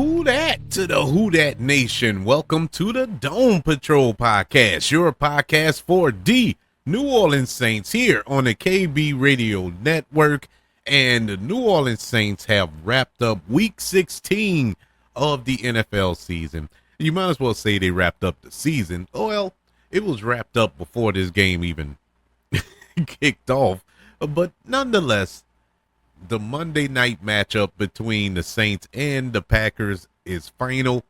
Who dat to the Who Dat Nation? Welcome to the Dome Patrol podcast, your podcast for the New Orleans Saints here on the KB Radio Network. And the New Orleans Saints have wrapped up week 16 of the NFL season. You might as well say they wrapped up the season. Well, it was wrapped up before this game even kicked off. But nonetheless, the Monday night matchup between the Saints and the Packers is final.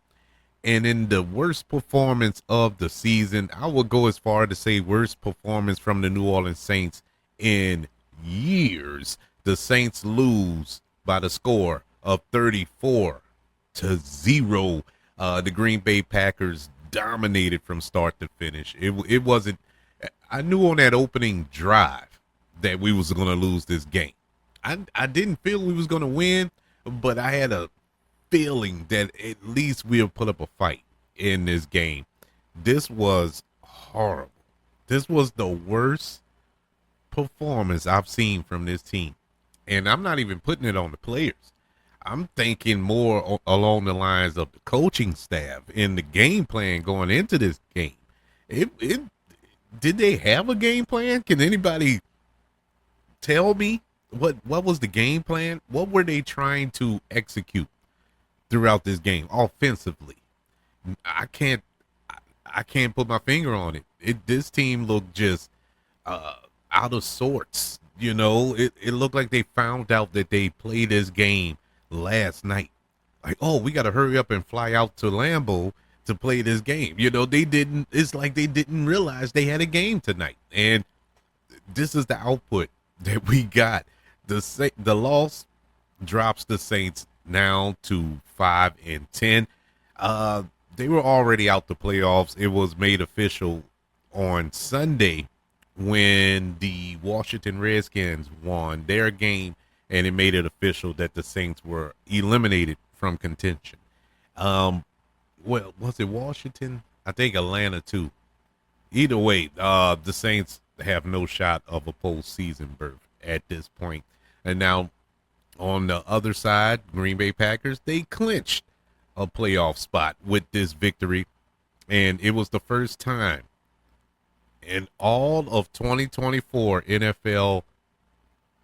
And in the worst performance of the season, I would go as far to say worst performance from the New Orleans Saints in years. The Saints lose by the score of 34-0. The Green Bay Packers dominated from start to finish. It wasn't. I knew on that opening drive that we was going to lose this game. I didn't feel we was going to win, but I had a feeling that at least we'll put up a fight in this game. This was horrible. This was the worst performance I've seen from this team. And I'm not even putting it on the players. I'm thinking more along the lines of the coaching staff and the game plan going into this game. Did they have a game plan? Can anybody tell me what was the game plan? What were they trying to execute throughout this game offensively? I can't put my finger on it. This team looked just out of sorts. You know, it looked like they found out that they played this game last night. Like, oh, we got to hurry up and fly out to Lambeau to play this game. You know, it's like they didn't realize they had a game tonight. And this is the output that we got. The loss drops the Saints now to 5-10. They were already out the playoffs. It was made official on Sunday when the Washington Redskins won their game, and it made it official that the Saints were eliminated from contention. Well, was it Washington? I think Atlanta too. Either way, the Saints have no shot of a postseason berth at this point. And now on the other side, Green Bay Packers, they clinched a playoff spot with this victory. And it was the first time in all of 2024 NFL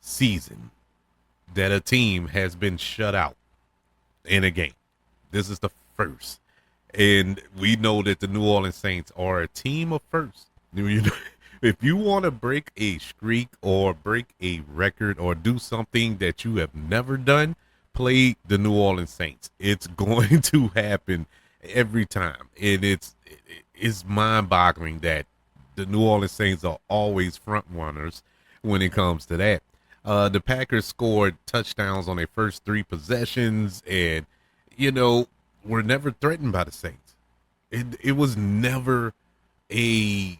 season that a team has been shut out in a game. This is the first. And we know that the New Orleans Saints are a team of first. You know, if you want to break a streak or break a record or do something that you have never done, play the New Orleans Saints. It's going to happen every time. And it's mind-boggling that the New Orleans Saints are always front runners when it comes to that. The Packers scored touchdowns on their first three possessions and, you know, were never threatened by the Saints. It was never a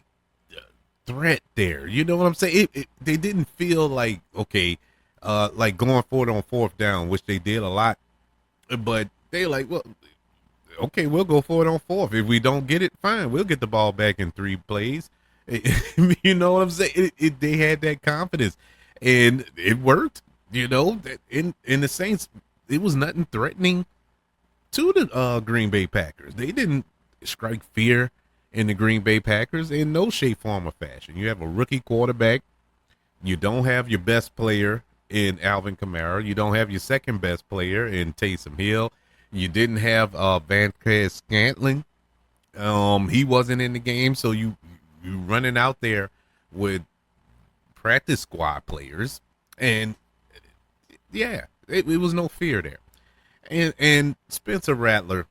threat there. You know what I'm saying? They didn't feel like, okay, like going for it on fourth down, which they did a lot. But they like, well, okay, we'll go for it on fourth. If we don't get it, fine. We'll get the ball back in 3 plays. You know what I'm saying? They had that confidence, and it worked. You know, in the Saints, it was nothing threatening to the Green Bay Packers. They didn't strike fear in the Green Bay Packers in no shape, form, or fashion. You have a rookie quarterback. You don't have your best player in Alvin Kamara. You don't have your second best player in Taysom Hill. You didn't have Van Scantling. He wasn't in the game, so you running out there with practice squad players, and yeah, it was no fear there. And Spencer Rattler,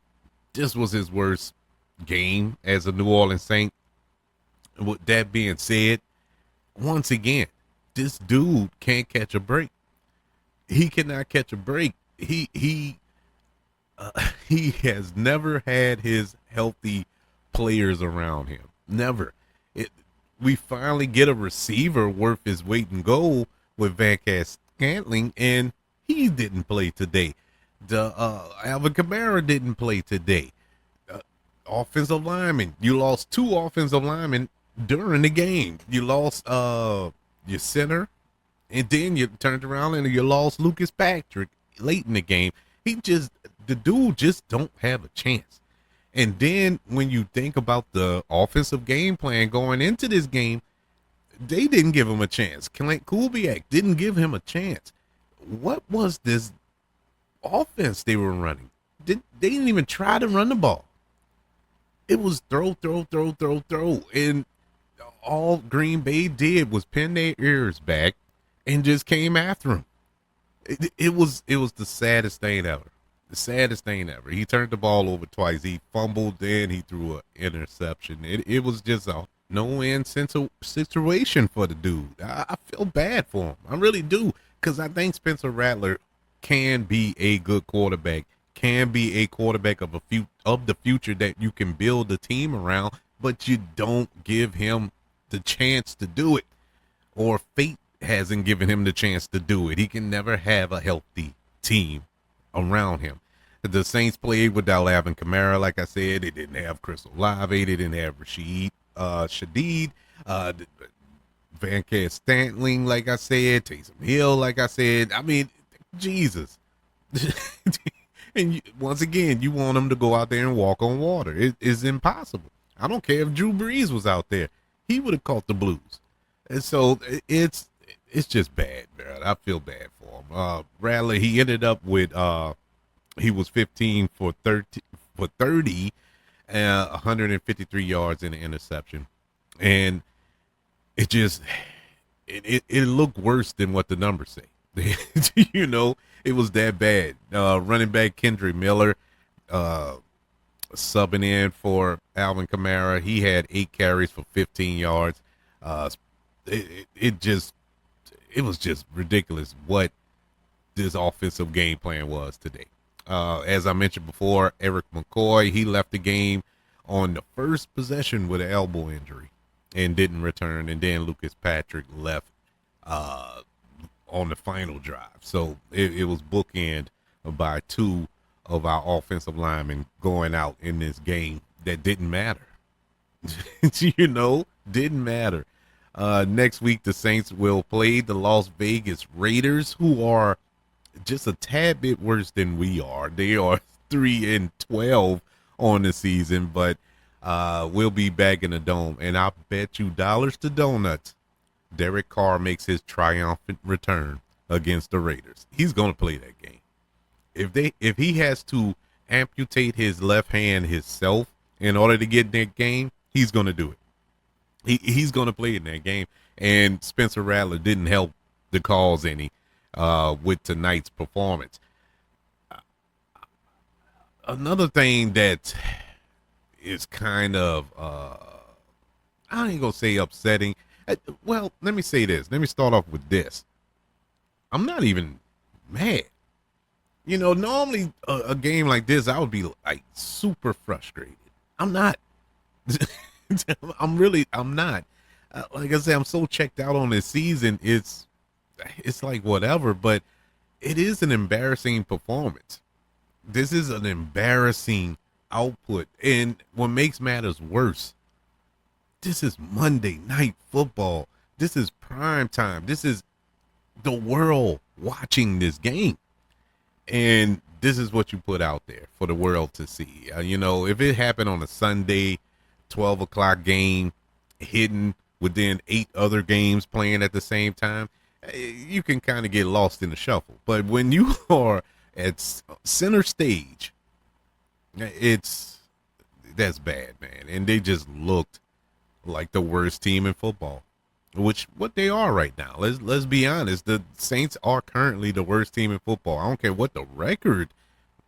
this was his worst game as a New Orleans Saint. With that being said, once again, this dude can't catch a break. He cannot catch a break. He has never had his healthy players around him. Never. We finally get a receiver worth his weight in gold with Van Scantling, and he didn't play today. The Alvin Kamara didn't play today. Offensive linemen. You lost 2 offensive linemen during the game. You lost your center, and then you turned around and you lost Lucas Patrick late in the game. He just the dude just don't have a chance. And then when you think about the offensive game plan going into this game, they didn't give him a chance. Clint Kubiak didn't give him a chance. What was this offense they were running? They didn't even try to run the ball. It was throw. And all Green Bay did was pin their ears back and just came after him. It was the saddest thing ever. The saddest thing ever. He turned the ball over twice. He fumbled, then he threw an interception. It was just a no-win situation for the dude. I feel bad for him. I really do, because I think Spencer Rattler can be a good quarterback, can be a quarterback of the future that you can build a team around, but you don't give him the chance to do it, or fate hasn't given him the chance to do it. He can never have a healthy team around him. The Saints played without Alvin Kamara, like I said. They didn't have Chris Olave. They didn't have Shadeed, Van Cat Stantling, like I said, Taysom Hill, like I said. I mean, Jesus. And once again, you want them to go out there and walk on water. It is impossible. I don't care if Drew Brees was out there. He would have caught the blues. And so it's just bad, man. I feel bad for him. Rattler, he ended up with he was 15 for 30, 153 yards in the interception. And it just it looked worse than what the numbers say. You know, it was that bad. Running back Kendrick Miller subbing in for Alvin Kamara. He had 8 carries for 15 yards. It was just ridiculous what this offensive game plan was today. As I mentioned before, Eric McCoy, he left the game on the first possession with an elbow injury and didn't return. And then Lucas Patrick left on the final drive. So it was bookend by 2 of our offensive linemen going out in this game that didn't matter. Didn't matter. Next week, the Saints will play the Las Vegas Raiders, who are just a tad bit worse than we are. They are 3-12 on the season, but we'll be back in the Dome. And I bet you dollars to donuts, Derek Carr makes his triumphant return against the Raiders. He's going to play that game. If he has to amputate his left hand himself in order to get in that game, he's going to do it. He's going to play in that game. And Spencer Rattler didn't help the cause any with tonight's performance. Another thing that is kind of, I ain't going to say upsetting. Well, let me say this. Let me start off with this. I'm not even mad. Normally a game like this, I would be like super frustrated. I'm not. I'm not. Like I said, I'm so checked out on this season. It's like whatever, but it is an embarrassing performance. This is an embarrassing output. And what makes matters worse, this is Monday Night Football. This is prime time. This is the world watching this game. And this is what you put out there for the world to see. If it happened on a Sunday, 12 o'clock game, hidden within 8 other games playing at the same time, you can kind of get lost in the shuffle. But when you are at center stage, that's bad, man. And they just looked like the worst team in football, which what they are right now. Let's be honest. The Saints are currently the worst team in football. I don't care what the record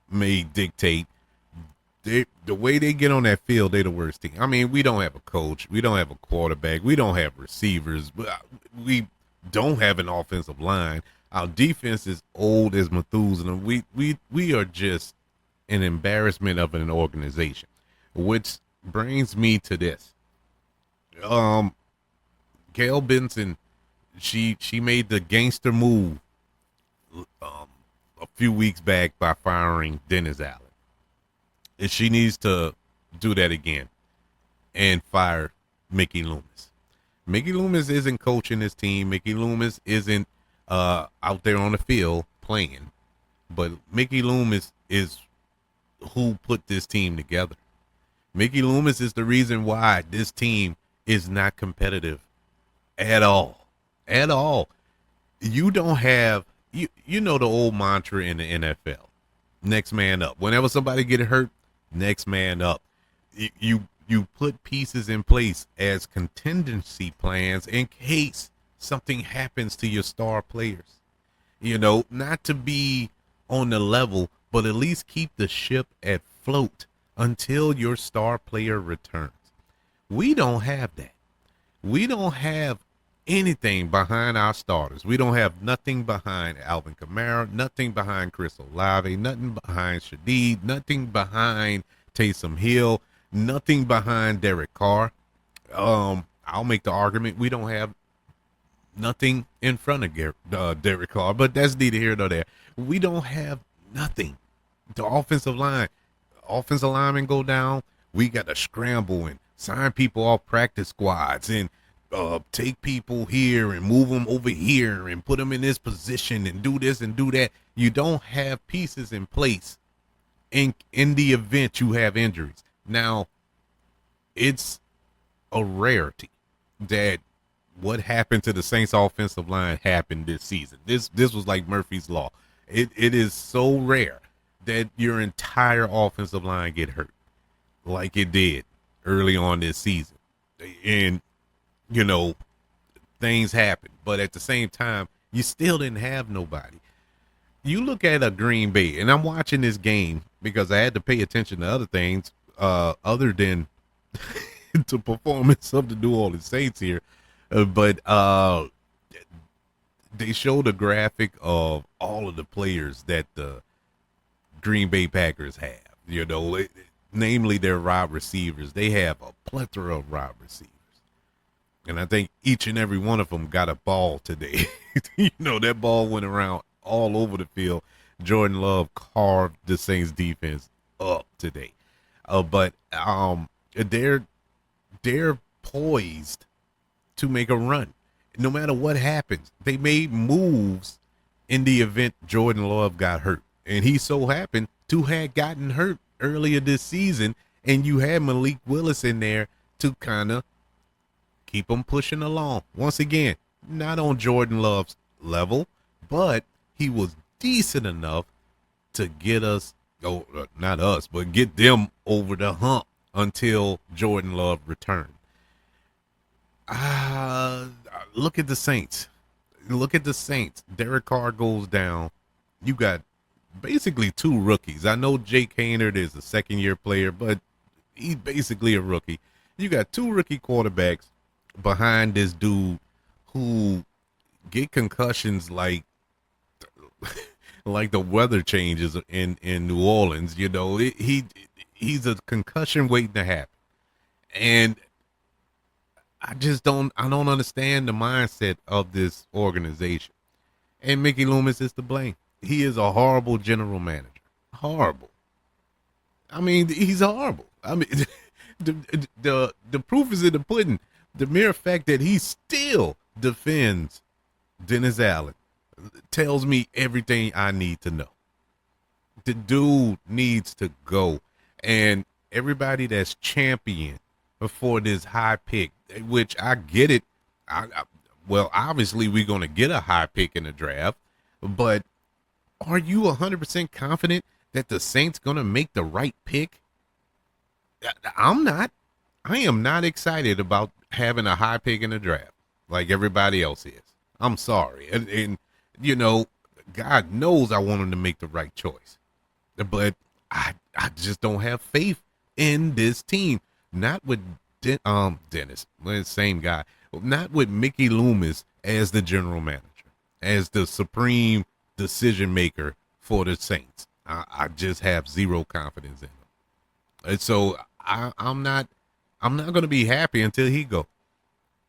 may dictate. The way they get on that field, they're the worst team. I mean, we don't have a coach. We don't have a quarterback. We don't have receivers. We don't have an offensive line. Our defense is old as Methuselah. We are just an embarrassment of an organization, which brings me to this. Gail Benson, she made the gangster move a few weeks back by firing Dennis Allen. And she needs to do that again and fire Mickey Loomis. Mickey Loomis isn't coaching his team. Mickey Loomis isn't out there on the field playing. But Mickey Loomis is who put this team together. Mickey Loomis is the reason why this team is not competitive at all. At all. You don't have you know the old mantra in the NFL. Next man up. Whenever somebody get hurt, next man up. You put pieces in place as contingency plans in case something happens to your star players. Not to be on the level, but at least keep the ship at float until your star player returns. We don't have that. We don't have anything behind our starters. We don't have nothing behind Alvin Kamara, nothing behind Chris Olave, nothing behind Shadeed, nothing behind Taysom Hill, nothing behind Derek Carr. I'll make the argument we don't have nothing in front of Derek Carr, but that's neither here nor there. We don't have nothing. The offensive linemen go down. We got to scramble and sign people off practice squads and take people here and move them over here and put them in this position and do this and do that. You don't have pieces in place in the event you have injuries. Now, it's a rarity that what happened to the Saints offensive line happened this season. This was like Murphy's Law. It is so rare that your entire offensive line get hurt like it did early on this season. And things happen, but at the same time, you still didn't have nobody. You look at a Green Bay, and I'm watching this game because I had to pay attention to other things other than the performance of the New Orleans Saints here. But they showed a graphic of all of the players that the Green Bay Packers have, namely their wide receivers. They have a plethora of wide receivers. And I think each and every one of them got a ball today. That ball went around all over the field. Jordan Love carved the Saints defense up today. But they're poised to make a run. No matter what happens, they made moves in the event Jordan Love got hurt. And he so happened to have gotten hurt earlier this season. And you had Malik Willis in there to kind of keep them pushing along. Once again, not on Jordan Love's level, but he was decent enough to get us, not us, but get them over the hump until Jordan Love returned. Look at the Saints. Derek Carr goes down. You got basically two rookies. I know Jake Haynard is a second-year player, but he's basically a rookie. You got two rookie quarterbacks behind this dude who get concussions like the weather changes in New Orleans. He's a concussion waiting to happen. And I don't understand the mindset of this organization. And Mickey Loomis is to blame. He is a horrible general manager. Horrible. I mean, he's horrible. I mean, the proof is in the pudding. The mere fact that he still defends Dennis Allen tells me everything I need to know. The dude needs to go. And everybody that's championed for this high pick, which I get it. Well, obviously we're going to get a high pick in the draft, but are you 100% confident that the Saints going to make the right pick? I'm not. I am not excited about having a high pick in the draft like everybody else is. I'm sorry. And God knows I want him to make the right choice. But I just don't have faith in this team. Not with Dennis, same guy. Not with Mickey Loomis as the general manager, as the supreme decision maker for the Saints. I just have zero confidence in him. And so I'm not going to be happy until he go.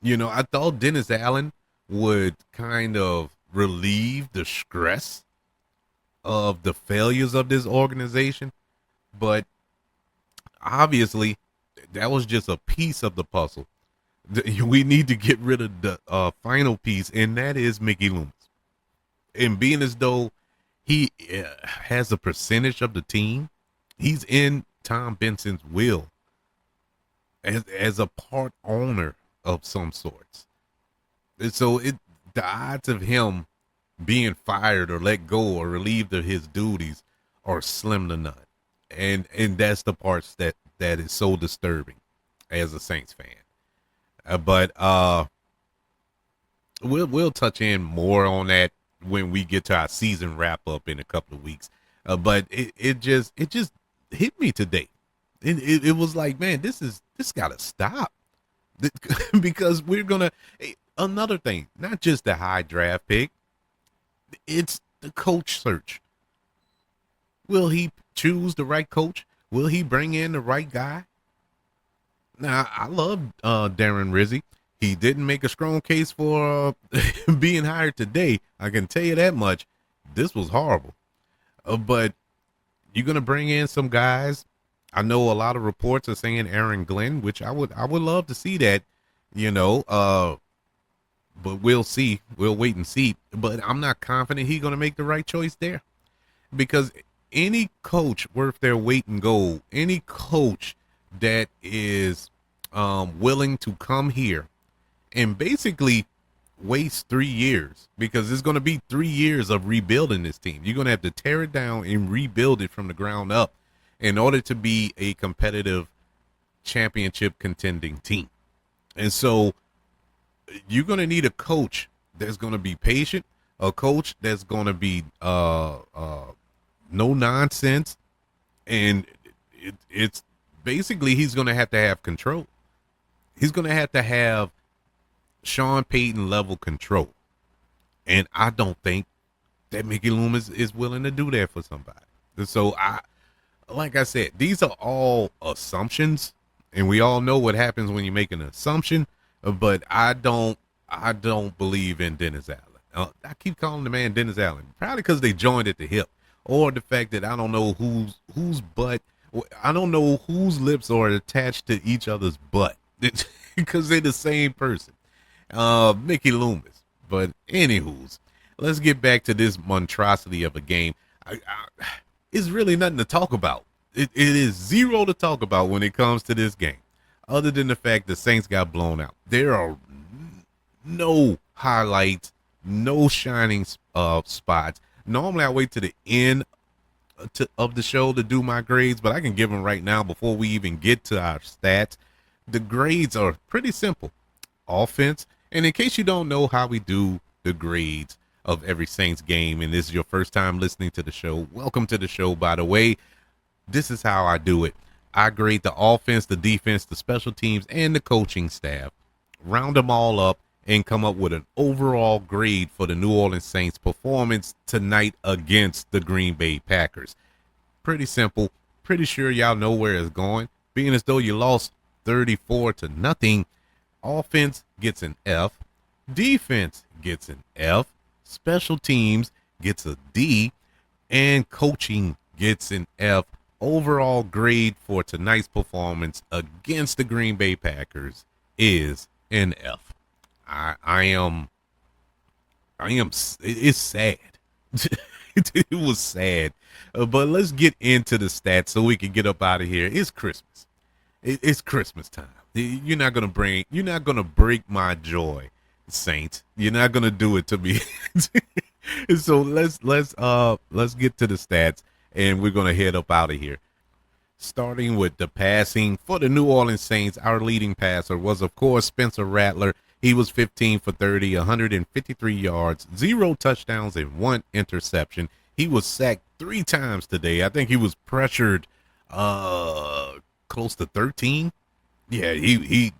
I thought Dennis Allen would kind of relieve the stress of the failures of this organization, but obviously that was just a piece of the puzzle. We need to get rid of the final piece, and that is Mickey Loomis. And being as though he has a percentage of the team, He's in Tom Benson's will as a part owner of some sorts. And so the odds of him being fired or let go or relieved of his duties are slim to none. And that's the parts that is so disturbing as a Saints fan. But we'll touch in more on that when we get to our season wrap up in a couple of weeks. But it just hit me today. It was like, man, this gotta stop. Because we're gonna another thing, not just the high draft pick, it's the coach search. Will he choose the right coach? Will he bring in the right guy? Now, I love Darren Rizzi. He didn't make a strong case for being hired today. I can tell you that much. This was horrible. But you're gonna bring in some guys. I know a lot of reports are saying Aaron Glenn, which I would love to see that. But we'll see. We'll wait and see. But I'm not confident he's gonna make the right choice there, because any coach worth their weight in gold, any coach that is willing to come here and basically waste 3 years, because it's going to be 3 years of rebuilding this team. You're going to have to tear it down and rebuild it from the ground up in order to be a competitive championship contending team. And so you're going to need a coach that's going to be patient, a coach that's going to be no nonsense, and it's basically he's going to have control. He's going to have Sean Payton level control, and I don't think that Mickey Loomis is willing to do that for somebody. So like I said, these are all assumptions, and we all know what happens when you make an assumption. But I don't believe in Dennis Allen. I keep calling the man Dennis Allen, probably because they joined at the hip, or the fact that I don't know whose butt, I don't know whose lips are attached to each other's butt, because they're the same person. Mickey Loomis. But anywho's, let's get back to this monstrosity of a game. It's really nothing to talk about. It is zero to talk about when it comes to this game, other than the fact the Saints got blown out. There are no highlights, no shining spots. Normally I wait to the end of the show to do my grades, but I can give them right now before we even get to our stats. The grades are pretty simple. Offense, and in case you don't know how we do the grades of every Saints game, and this is your first time listening to the show, welcome to the show, by the way. This is how I do it. I grade the offense, the defense, the special teams, and the coaching staff, round them all up, and come up with an overall grade for the New Orleans Saints performance tonight against the Green Bay Packers. Pretty simple. Pretty sure y'all know where it's going, being as though you lost 34-0. Offense gets an F, defense gets an F, special teams gets a D, and coaching gets an F. Overall grade for tonight's performance against the Green Bay Packers is an F. It's sad. It was sad. But let's get into the stats so we can get up out of here. It's Christmas. It's Christmas time. You're not gonna break my joy, Saints. You're not gonna do it to me. So let's get to the stats, and we're gonna head up out of here. Starting with the passing for the New Orleans Saints, our leading passer was, of course, Spencer Rattler. He was 15 for 30, 153 yards, 0 touchdowns, and 1 interception. He was sacked 3 times today. I think he was pressured close to 13. Yeah, he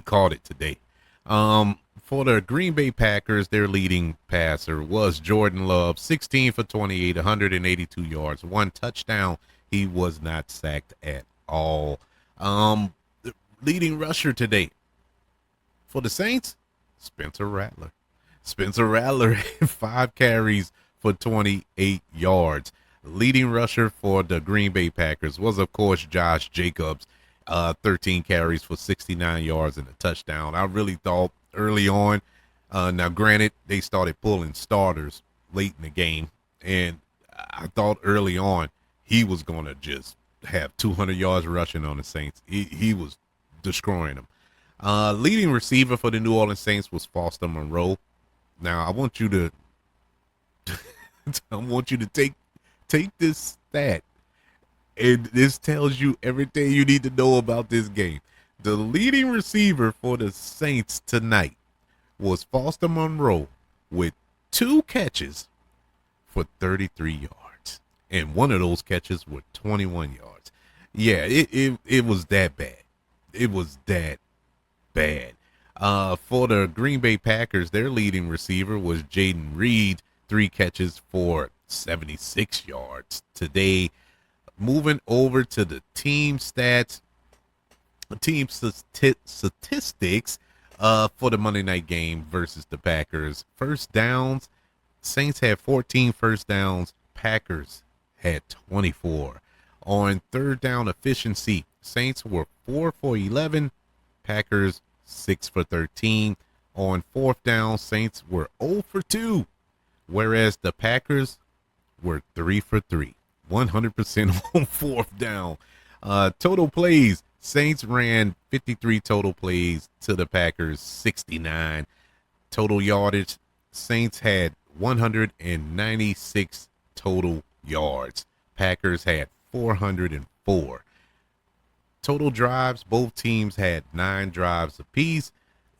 caught it today. For the Green Bay Packers, their leading passer was Jordan Love, 16 for 28, 182 yards, 1 touchdown. He was not sacked at all. The leading rusher today for the Saints, Spencer Rattler. Spencer Rattler, 5 carries for 28 yards. Leading rusher for the Green Bay Packers was, of course, Josh Jacobs. 13 carries for 69 yards and a touchdown. I really thought early on, now granted, they started pulling starters late in the game, and I thought early on he was going to just have 200 yards rushing on the Saints. He was destroying them. Leading receiver for the New Orleans Saints was Foster Monroe. Now I want you to take this stat, and this tells you everything you need to know about this game. The leading receiver for the Saints tonight was Foster Monroe with 2 catches for 33 yards. And one of those catches were 21 yards. Yeah, it was that bad. It was that bad. For the Green Bay Packers, their leading receiver was Jaden Reed, 3 catches for 76 yards today. Moving over to the team stats, team statistics for the Monday night game versus the Packers. First downs, Saints had 14 first downs. Packers had 24. On third down efficiency, Saints were 4 for 11. Packers 6 for 13. On fourth down, Saints were 0 for 2, whereas the Packers were 3 for 3. 100% on fourth down. Total plays, Saints ran 53 total plays to the Packers 69. Total yardage, Saints had 196 total yards. Packers had 404. Total drives, both teams had 9 drives apiece.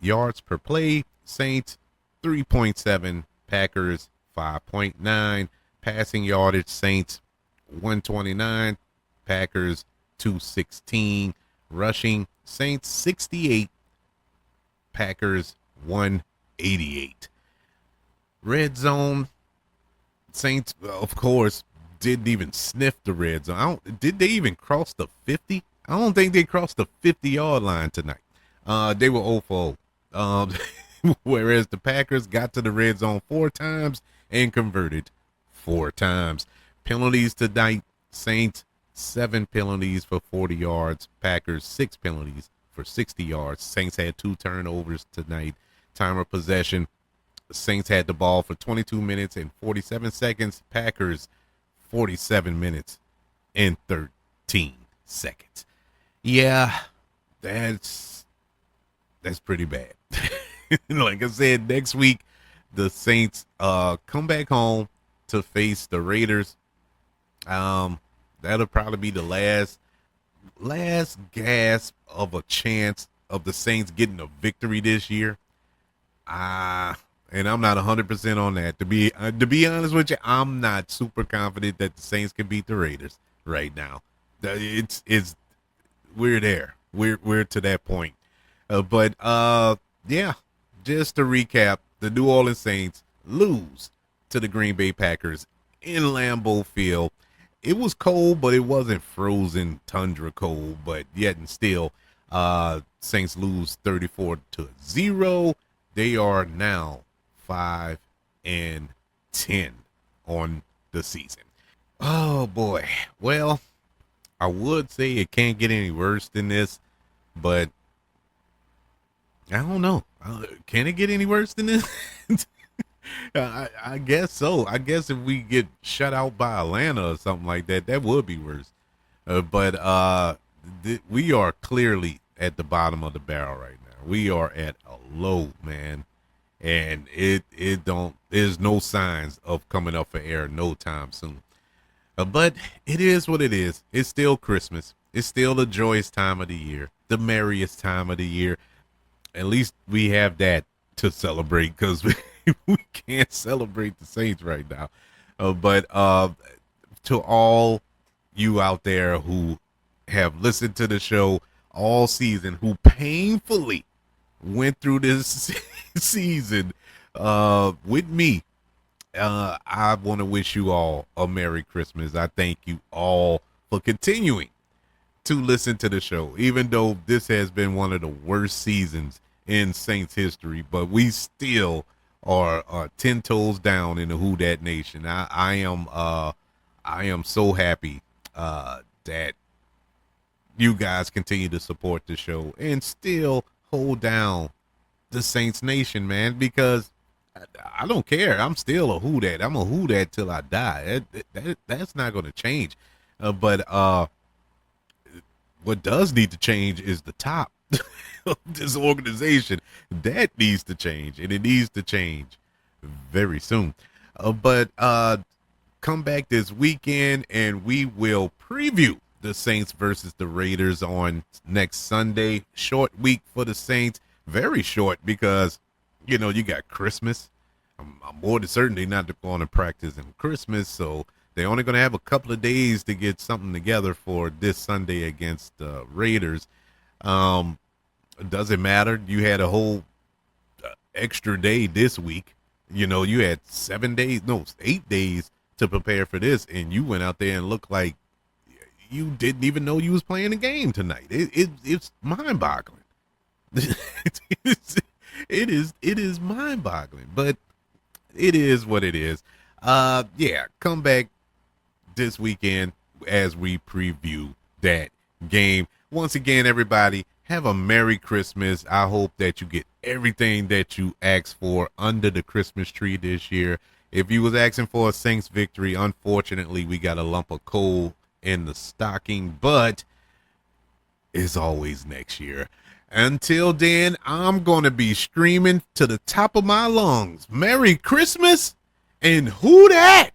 Yards per play, Saints 3.7, Packers 5.9. Passing yardage, Saints 129, Packers 216. Rushing, Saints 68, Packers 188. Red zone, Saints, of course, didn't even sniff the red zone. Did they even cross the 50? I don't think they crossed the 50-yard line tonight. They were 0 for 0. Whereas the Packers got to the red zone 4 times and converted 4 times. Penalties tonight, Saints 7 penalties for 40 yards. Packers 6 penalties for 60 yards. Saints had 2 turnovers tonight. Time of possession, Saints had the ball for 22 minutes and 47 seconds. Packers 47 minutes and 13 seconds. Yeah, that's pretty bad. Like I said, next week the Saints come back home to face the Raiders. That'll probably be the last gasp of a chance of the Saints getting a victory this year. And I'm not 100% on that. To be honest with you, I'm not super confident that the Saints can beat the Raiders right now. We're there. We're to that point. But yeah, just to recap, the New Orleans Saints lose to the Green Bay Packers in Lambeau Field. It was cold, but it wasn't frozen tundra cold. But yet and still, Saints lose 34-0. They are now 5-10 on the season. Oh boy. Well, I would say it can't get any worse than this, but I don't know. Can it get any worse than this? I guess so. I guess if we get shut out by Atlanta or something like that, that would be worse. But we are clearly at the bottom of the barrel right now. We are at a low, man, and there's no signs of coming up for air no time soon. But it is what it is. It's still Christmas. It's still the joyous time of the year, the merriest time of the year. At least we have that to celebrate, because we can't celebrate the Saints right now. But to all you out there who have listened to the show all season, who painfully went through this season with me, I want to wish you all a Merry Christmas. I thank you all for continuing to listen to the show, even though this has been one of the worst seasons in Saints history, but we still are 10 toes down in the Who Dat Nation. I am so happy that you guys continue to support the show and still hold down the Saints Nation, man, because I don't care. I'm still a Who Dat. I'm a Who Dat till I die. That's not going to change. But What does need to change is the top of this organization. That needs to change, and it needs to change very soon. But come back this weekend, and we will preview the Saints versus the Raiders on next Sunday. Short week for the Saints. Very short because, you got Christmas. I'm more than certain they're not going to practice in Christmas, so they're only going to have a couple of days to get something together for this Sunday against the Raiders. Doesn't matter. You had a whole extra day this week. You had 8 days to prepare for this, and you went out there and looked like you didn't even know you was playing a game tonight. It's mind-boggling. It is mind-boggling, but it is what it is. Yeah, come back this weekend as we preview that game. Once again, everybody, have a Merry Christmas. I hope that you get everything that you asked for under the Christmas tree this year. If you was asking for a Saints victory, unfortunately, we got a lump of coal in the stocking, but it's always next year. Until then, I'm going to be screaming to the top of my lungs, Merry Christmas, and who dat?